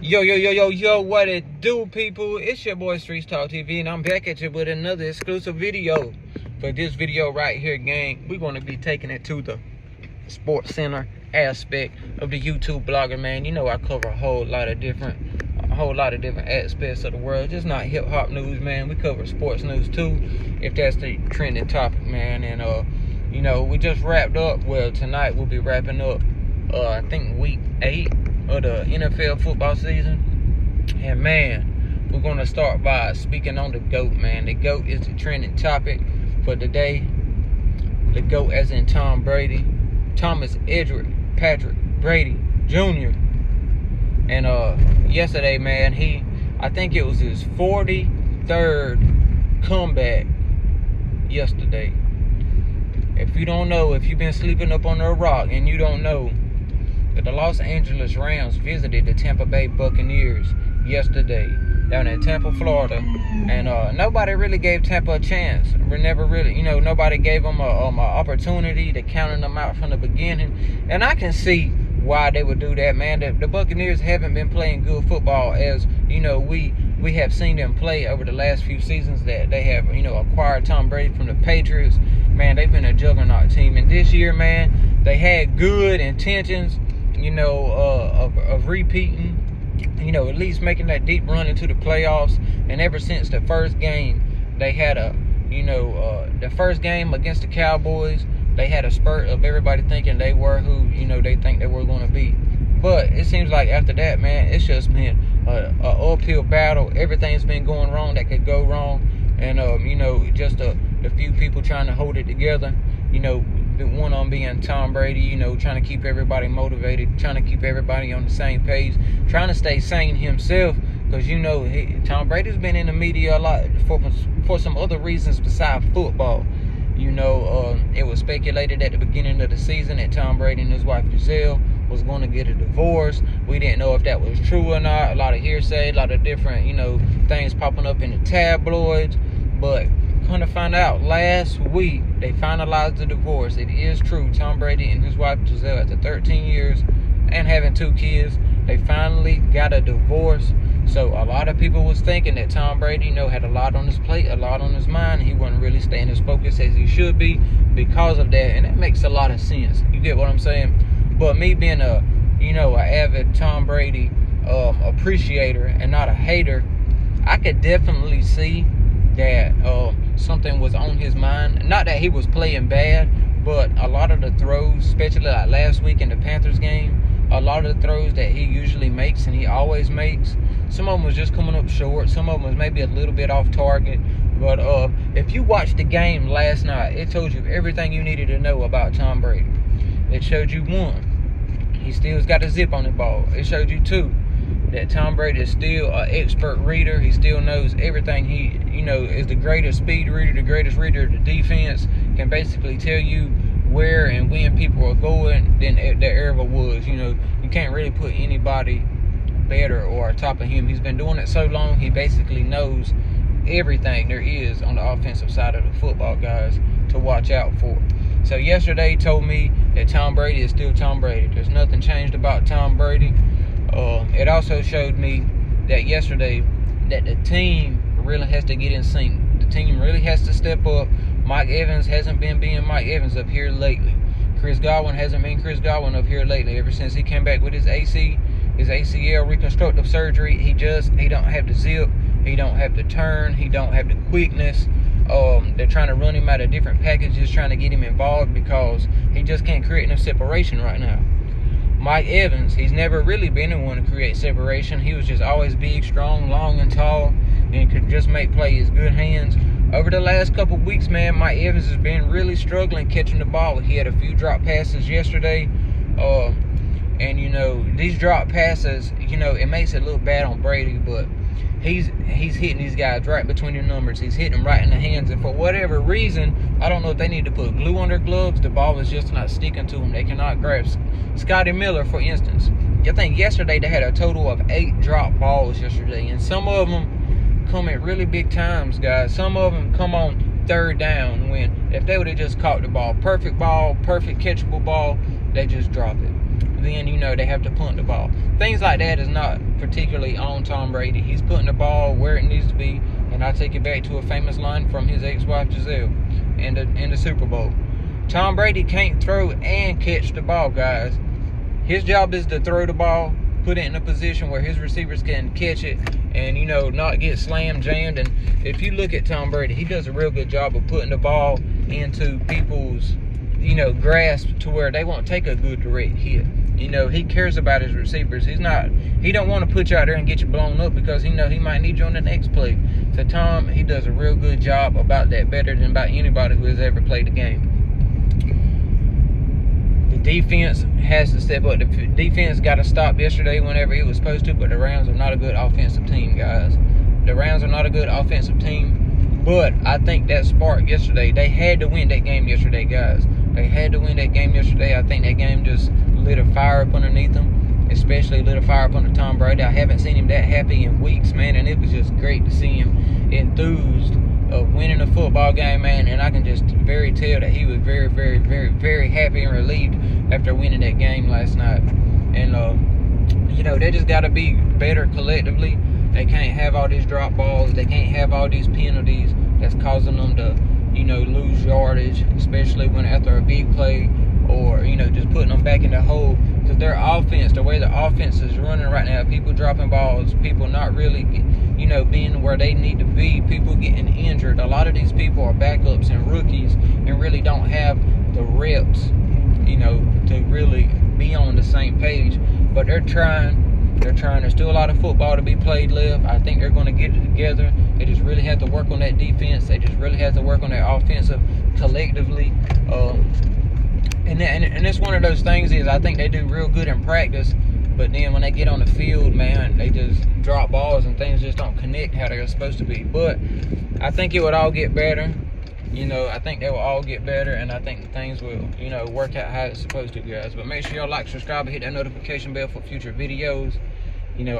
Yo, what it do, people? It's your boy Streets Talk TV, and I'm back at you with another exclusive video. For this video right here, gang, we're going to be taking it to the sports center aspect of the YouTube blogger, man. You know I cover a whole lot of different aspects of the world. Just not hip-hop news, man. We cover sports news too, if that's the trending topic, man. And you know, we just wrapped up. Well, tonight we'll be wrapping up I think week 8 of the NFL football season. And man, we're gonna start by speaking on the GOAT, man. The GOAT is the trending topic for today. The GOAT as in Tom Brady, Thomas Edward Patrick Brady Jr. And yesterday, man, I think it was his 43rd comeback yesterday. If you don't know, if you've been sleeping up under a rock and you don't know, that the Los Angeles Rams visited the Tampa Bay Buccaneers yesterday down in Tampa, Florida, and nobody really gave Tampa a chance. We never really, nobody gave them a opportunity to counting them out from the beginning, and I can see why they would do that, man. The Buccaneers haven't been playing good football, as we have seen them play over the last few seasons that they have, acquired Tom Brady from the Patriots. Man, they've been a juggernaut team, and this year, man, they had good intentions, of repeating, at least making that deep run into the playoffs. And ever since the first game, they had the first game against the Cowboys, they had a spurt of everybody thinking they were who, they think they were going to be. But it seems like after that, man, it's just been a uphill battle. Everything's been going wrong that could go wrong. And, just the few people trying to hold it together, the one on being Tom Brady, trying to keep everybody motivated, trying to keep everybody on the same page, trying to stay sane himself, because, Tom Brady's been in the media a lot for some other reasons besides football. It was speculated at the beginning of the season that Tom Brady and his wife Giselle was going to get a divorce. We didn't know if that was true or not. A lot of hearsay, a lot of different, things popping up in the tabloids. But come to find out, last week they finalized the divorce. It is true. Tom Brady and his wife Giselle, after 13 years and having 2 kids, they finally got a divorce. So a lot of people was thinking that Tom Brady, had a lot on his plate, a lot on his mind. He wasn't really staying as focused as he should be because of that, and that makes a lot of sense. You get what I'm saying? But me being a avid Tom Brady appreciator and not a hater, I could definitely see that something was on his mind. Not that he was playing bad, but a lot of the throws, especially like last week in the Panthers game, a lot of the throws that he usually makes and he always makes, some of them was just coming up short. Some of them was maybe a little bit off target. But if you watched the game last night, it told you everything you needed to know about Tom Brady. It showed you, 1, he still's got a zip on the ball. It showed you 2, that Tom Brady is still an expert reader. He still knows everything. He, is the greatest speed reader, the greatest reader of the defense. Can basically tell you where and when people are going than there ever was. You can't really put anybody better or on top of him. He's been doing it so long, he basically knows everything there is on the offensive side of the football, guys, to watch out for. So yesterday told me that Tom Brady is still Tom Brady. There's nothing changed about Tom Brady. It also showed me that yesterday that the team really has to get in sync. The team really has to step up. Mike Evans hasn't been being Mike Evans up here lately. Chris Godwin hasn't been Chris Godwin up here lately. Ever since he came back with his ACL reconstructive surgery, he don't have the zip, he don't have the turn, he don't have the quickness. They're trying to run him out of different packages, trying to get him involved because he just can't create enough separation right now. Mike Evans, he's never really been the one to create separation. He was just always big, strong, long, and tall, and could just make plays, good hands. Over the last couple of weeks, man, Mike Evans has been really struggling catching the ball. He had a few drop passes yesterday, and these drop passes, it makes it look bad on Brady, but he's hitting these guys right between their numbers. He's hitting them right in the hands, and for whatever reason, I don't know if they need to put glue on their gloves. The ball is just not sticking to them. They cannot grasp. Scotty Miller, for instance, I think yesterday they had a total of 8 drop balls yesterday, and some of them come at really big times, guys. Some of them come on 3rd down, when if they would have just caught the ball, perfect catchable ball, they just drop it. then, you know, they have to punt the ball. Things like that is not particularly on Tom Brady. He's putting the ball where it needs to be, and I take it back to a famous line from his ex-wife Giselle in the Super Bowl. Tom Brady can't throw and catch the ball, guys. His job is to throw the ball, put it in a position where his receivers can catch it and, you know, not get slam jammed. And if you look at Tom Brady, he does a real good job of putting the ball into people's, you know, grasp to where they won't take a good direct hit. You know, he cares about his receivers. He don't want to put you out there and get you blown up because he know he might need you on the next play. So Tom, he does a real good job about that, better than about anybody who has ever played the game. The defense has to step up. The defense got to stop yesterday whenever it was supposed to, but the Rams are not a good offensive team, guys. The Rams are not a good offensive team, but I think that spark yesterday, they had to win that game yesterday, guys. They had to win that game yesterday. I think that game just lit a fire up underneath them, especially lit a fire up under Tom Brady. I haven't seen him that happy in weeks, man, and it was just great to see him enthused of winning a football game, man, and I can just very tell that he was very, very, very, very happy and relieved after winning that game last night. And, you know, they just got to be better collectively. They can't have all these drop balls. They can't have all these penalties that's causing them to, you know, lose yardage, especially when after a big play or, you know, just putting them back in the hole. Because their offense, the way the offense is running right now, people dropping balls, people not really, you know, being where they need to be, people getting injured. A lot of these people are backups and rookies and really don't have the reps, you know, to really be on the same page. But they're trying. There's still a lot of football to be played left. I think they're going to get it together. They just really have to work on that defense. They just really have to work on their offensive collectively. And it's one of those things is I think they do real good in practice, but then when they get on the field, man, they just drop balls and things just don't connect how they're supposed to be. But I think it would all get better. You know, I think they will all get better, and I think things will, you know, work out how it's supposed to, guys. But make sure y'all like, subscribe, and hit that notification bell for future videos. You know,